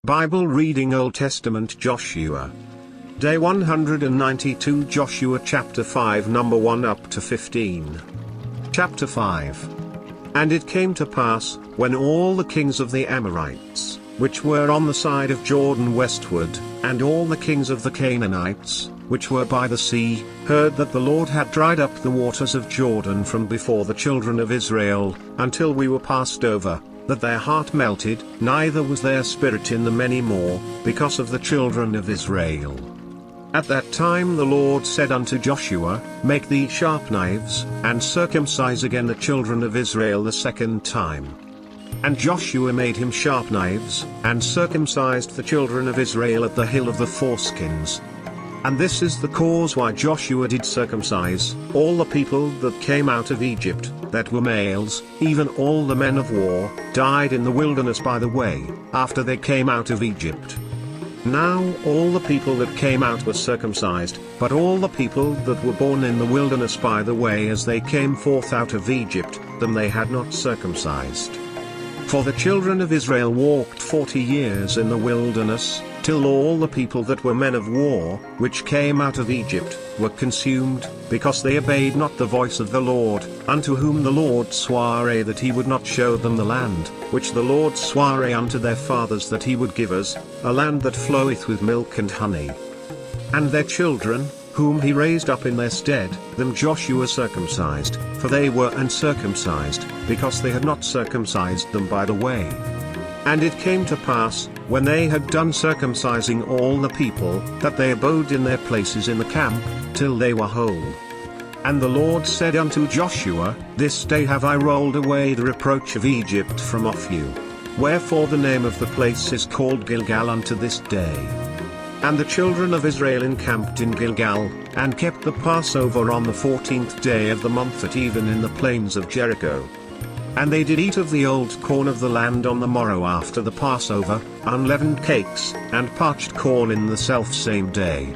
Bible reading Old Testament Joshua. Day 192 Joshua chapter 5 number 1 up to 15. Chapter 5. And it came to pass, when all the kings of the Amorites, which were on the side of Jordan westward, and all the kings of the Canaanites, which were by the sea, heard that the Lord had dried up the waters of Jordan from before the children of Israel, until we were passed over, that their heart melted, neither was their spirit in them any more, because of the children of Israel. At that time the Lord said unto Joshua, Make thee sharp knives, and circumcise again the children of Israel the second time. And Joshua made him sharp knives, and circumcised the children of Israel at the hill of the foreskins. And this is the cause why Joshua did circumcise all the people that came out of Egypt, that were males, even all the men of war, died in the wilderness by the way, after they came out of Egypt. Now all the people that came out were circumcised, but all the people that were born in the wilderness by the way as they came forth out of Egypt, them they had not circumcised. For the children of Israel walked 40 years in the wilderness, till all the people that were men of war, which came out of Egypt, were consumed, because they obeyed not the voice of the Lord, unto whom the Lord sware that he would not show them the land, which the Lord sware unto their fathers that he would give us, a land that floweth with milk and honey. And their children, whom he raised up in their stead, them Joshua circumcised, for they were uncircumcised, because they had not circumcised them by the way. And it came to pass, when they had done circumcising all the people, that they abode in their places in the camp, till they were whole. And the Lord said unto Joshua, This day have I rolled away the reproach of Egypt from off you. Wherefore the name of the place is called Gilgal unto this day. And the children of Israel encamped in Gilgal, and kept the Passover on the 14th day of the month at even in the plains of Jericho. And they did eat of the old corn of the land on the morrow after the Passover, unleavened cakes, and parched corn in the selfsame day.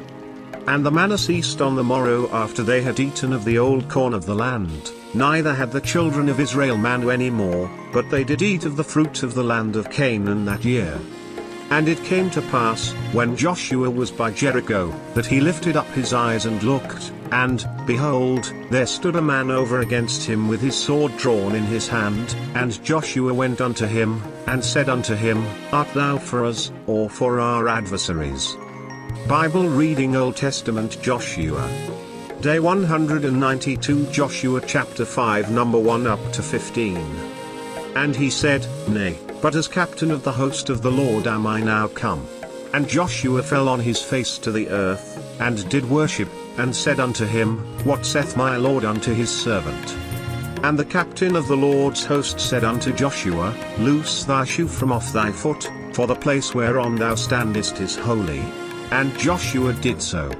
And the manna ceased on the morrow after they had eaten of the old corn of the land, neither had the children of Israel manna any more, but they did eat of the fruit of the land of Canaan that year. And it came to pass, when Joshua was by Jericho, that he lifted up his eyes and looked, and, behold, there stood a man over against him with his sword drawn in his hand, and Joshua went unto him, and said unto him, Art thou for us, or for our adversaries? Bible reading Old Testament Joshua. Day 192 Joshua chapter 5 number 1 up to 15. And he said, Nay, but as captain of the host of the Lord am I now come. And Joshua fell on his face to the earth, and did worship, and said unto him, What saith my Lord unto his servant? And the captain of the Lord's host said unto Joshua, Loose thy shoe from off thy foot, for the place whereon thou standest is holy. And Joshua did so.